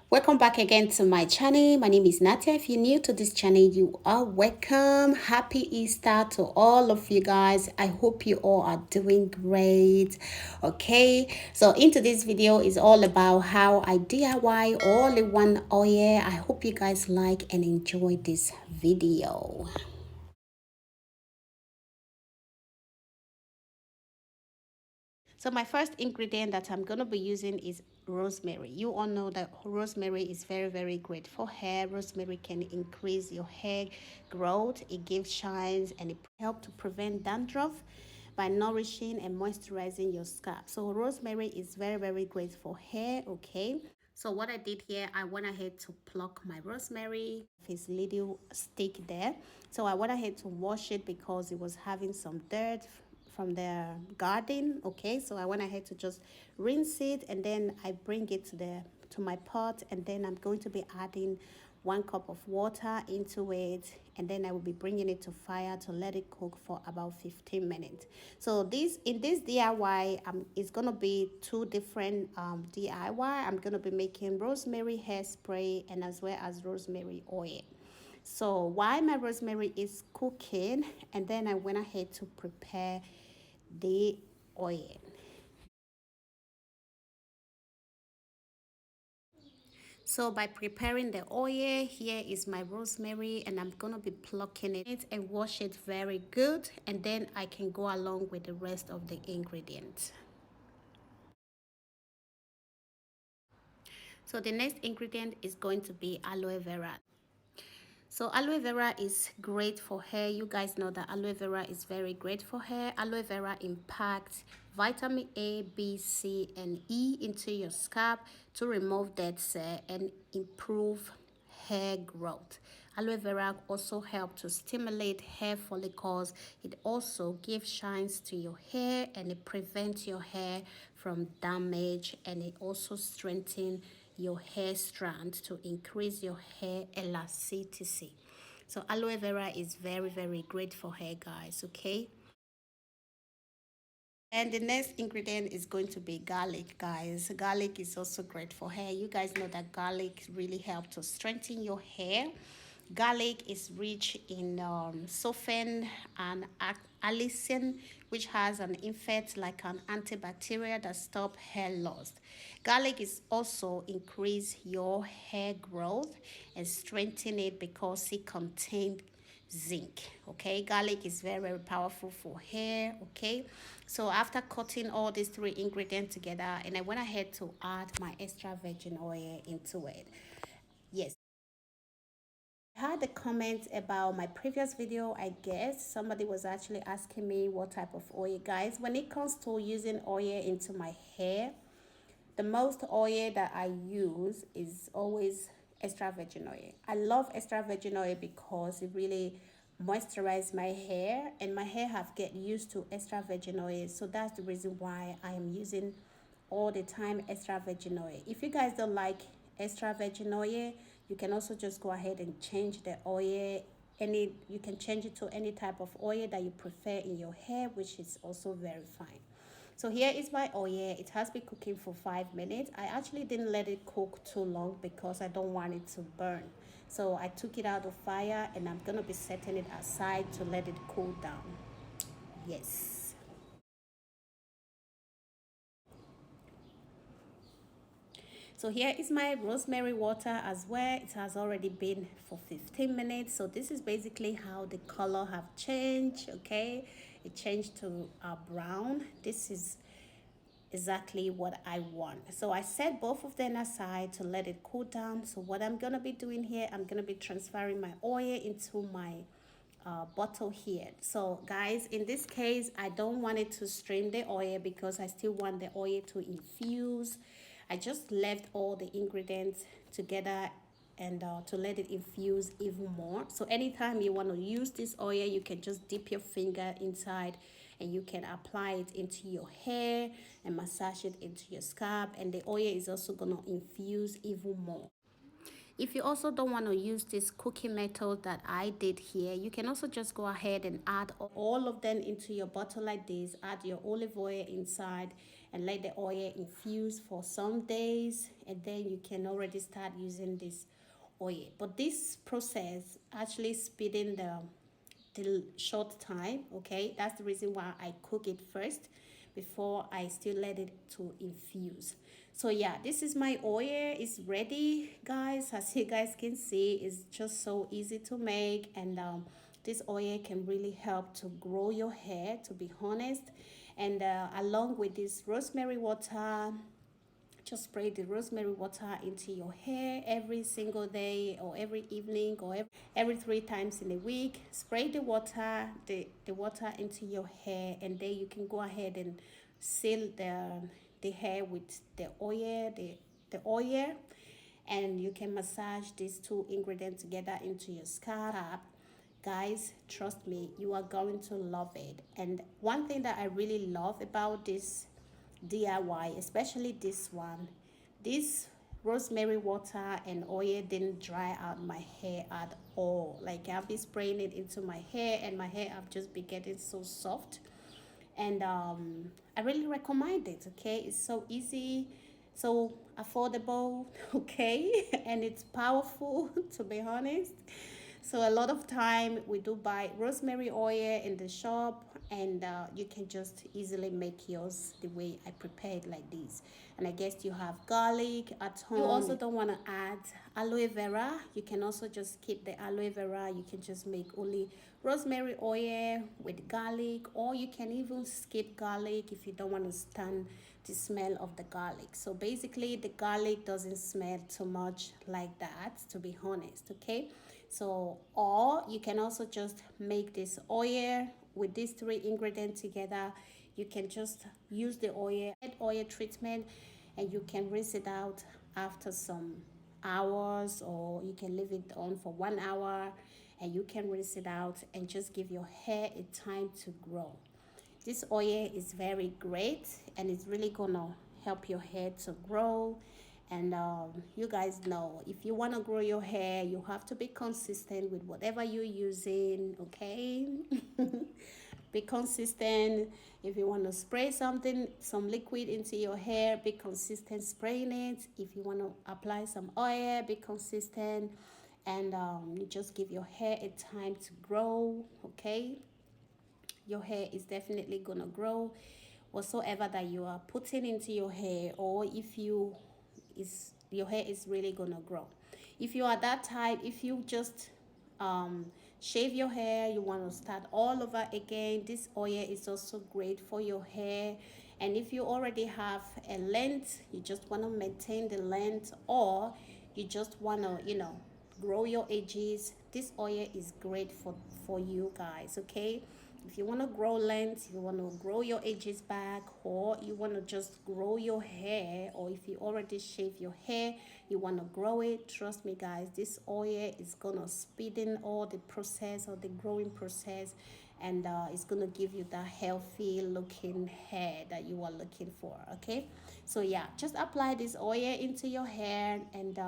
Welcome back again to my channel. My name is Natia. If you're new to this channel, you are welcome. Happy Easter to all of you guys. I hope you all are doing great. Okay, so into this video is all about how I DIY all in one oil. I hope you guys like and enjoy this video. So my first ingredient that I'm going to be using is rosemary. You all know that rosemary is very great for hair. Rosemary can increase your hair growth. It gives shines and it helps to prevent dandruff by nourishing and moisturizing your scalp. So rosemary is very great for hair. Okay, so what I did here, I went ahead to pluck my rosemary, his little stick there. So I went ahead to wash it because it was having some dirt from the garden. Okay, so I went ahead to just rinse it, and then I bring it to my pot, and then I'm going to be adding 1 cup of water into it, and then I will be bringing it to fire to let it cook for about 15 minutes. So this in this DIY, it's gonna be two different DIY. I'm gonna be making rosemary hairspray and as well as rosemary oil. So while my rosemary is cooking, and then I went ahead to prepare the oil. So by preparing the oil, here is my rosemary, and I'm gonna be plucking it and wash it very good, and then I can go along with the rest of the ingredients. So the next ingredient is going to be aloe vera. So aloe vera is great for hair. You guys know that aloe vera is very great for hair. Aloe vera impacts vitamin A, B, C, and E into your scalp to remove dead cell and improve hair growth. Aloe vera also helps to stimulate hair follicles. It also gives shines to your hair, and it prevents your hair from damage, and it also strengthens your hair strand to increase your hair elasticity. So aloe vera is very great for hair, guys. Okay, and the next ingredient is going to be garlic, guys. Garlic is also great for hair. You guys know that garlic really helps to strengthen your hair. Garlic is rich in sulfan and allicin, which has an effect like an antibacterial that stop hair loss. Garlic is also increase your hair growth and strengthen it because it contains zinc. Okay, garlic is very powerful for hair. Okay, so after cutting all these three ingredients together, and I went ahead to add my extra virgin oil into it. Yes, I had a comment about my previous video. I guess somebody was actually asking me what type of oil. Guys, when it comes to using oil into my hair, the most oil that I use is always extra virgin oil. I love extra virgin oil because it really moisturizes my hair, and my hair have get used to extra virgin oil. So that's the reason why I am using all the time extra virgin oil. If you guys don't like extra virgin oil, you can also just go ahead and change the oil. You can change it to any type of oil that you prefer in your hair, which is also very fine. So here is my oil. It has been cooking for 5 minutes. I actually didn't let it cook too long because I don't want it to burn. So I took it out of fire, and I'm gonna be setting it aside to let it cool down. Yes. So here is my rosemary water as well. It has already been for 15 minutes. So this is basically how the color have changed. Okay, it changed to brown. This is exactly what I want. So I set both of them aside to let it cool down. So what I'm gonna be doing here, I'm gonna be transferring my oil into my bottle here. So guys, in this case, I don't want it to strain the oil because I still want the oil to infuse. I just left all the ingredients together and to let it infuse even more. So anytime you want to use this oil, you can just dip your finger inside and you can apply it into your hair and massage it into your scalp, and the oil is also going to infuse even more. If you also don't want to use this cooking method that I did here, you can also just go ahead and add all of them into your bottle like this. Add your olive oil inside and let the oil infuse for some days, and then you can already start using this oil. But this process actually speeding the short time, okay? That's the reason why I cook it first before I still let it to infuse. So yeah, this is my oil. It's ready, guys. As you guys can see, it's just so easy to make, and this oil can really help to grow your hair, to be honest. And along with this rosemary water, just spray the rosemary water into your hair every single day, or every evening, or every 3 times in a week. Spray the water into your hair, and then you can go ahead and seal the hair with the oil, and you can massage these two ingredients together into your scalp. Guys, trust me, you are going to love it. And one thing that I really love about this DIY, especially this one, this rosemary water and oil didn't dry out my hair at all. Like, I've been spraying it into my hair, and my hair have just been getting so soft. And I really recommend it. Okay, it's so easy, so affordable, okay, and it's powerful, to be honest. So a lot of time we do buy rosemary oil in the shop, and you can just easily make yours the way I prepared like this. And I guess you have garlic at home. You also don't want to add aloe vera. You can also just keep the aloe vera. You can just make only rosemary oil with garlic, or you can even skip garlic if you don't want to stand the smell of the garlic. So basically the garlic doesn't smell too much like that, to be honest, okay? So, or you can also just make this oil with these three ingredients together. You can just use the oil treatment, and you can rinse it out after some hours, or you can leave it on for 1 hour, and you can rinse it out and just give your hair a time to grow. This oil is very great, and it's really gonna help your hair to grow. And you guys know, if you want to grow your hair, you have to be consistent with whatever you're using, okay? Be consistent. If you want to spray some liquid into your hair, be consistent spraying it. If you want to apply some oil, be consistent. And you just give your hair a time to grow, okay? Your hair is definitely gonna grow whatsoever that you are putting into your hair, or if your hair is really gonna grow. If you are that type, if you just shave your hair, you want to start all over again, this oil is also great for your hair. And if you already have a length, you just want to maintain the length, or you just want to, grow your edges, this oil is great for you guys, okay? If you want to grow length, you want to grow your edges back, or you want to just grow your hair, or if you already shave your hair, you want to grow it, trust me guys, this oil is gonna speed in all the process, or the growing process, and it's gonna give you that healthy looking hair that you are looking for, okay? So yeah, just apply this oil into your hair, and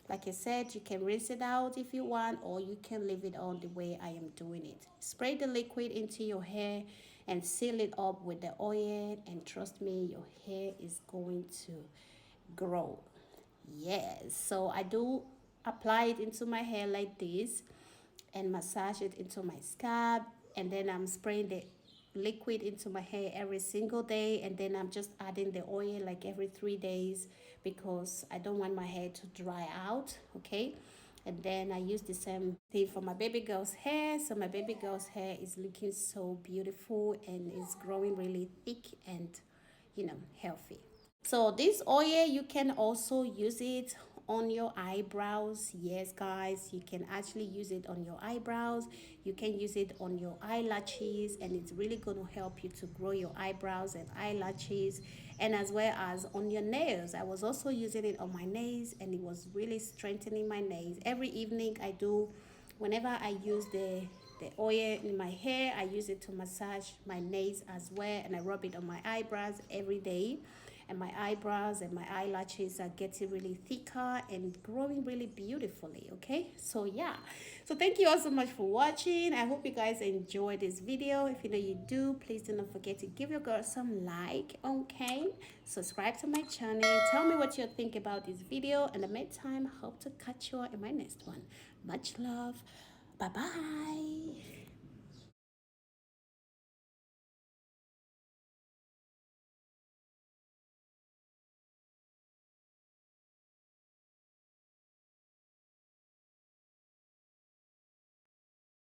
like I said, you can rinse it out if you want, or you can leave it on the way I am doing it. Spray the liquid into your hair and seal it up with the oil, and trust me, your hair is going to grow. Yes, so I do apply it into my hair like this and massage it into my scalp, and then I'm spraying the liquid into my hair every single day, and then I'm just adding the oil like every 3 days, because I don't want my hair to dry out, okay? And then I use the same thing for my baby girl's hair. So my baby girl's hair is looking so beautiful, and it's growing really thick and healthy. So this oil, you can also use it on your eyebrows. Yes guys, you can actually use it on your eyebrows, you can use it on your eyelashes, and it's really going to help you to grow your eyebrows and eyelashes, and as well as on your nails. I was also using it on my nails, and it was really strengthening my nails. Every evening I do, whenever I use the oil in my hair, I use it to massage my nails as well, and I rub it on my eyebrows every day. and my eyebrows and my eyelashes are getting really thicker and growing really beautifully. Okay, so yeah, so thank you all so much for watching. I hope you guys enjoyed this video. If you know you do, please do not forget to give your girl some like. Okay, subscribe to my channel, tell me what you think about this video. In the meantime, hope to catch you in my next one. Much love. Bye bye.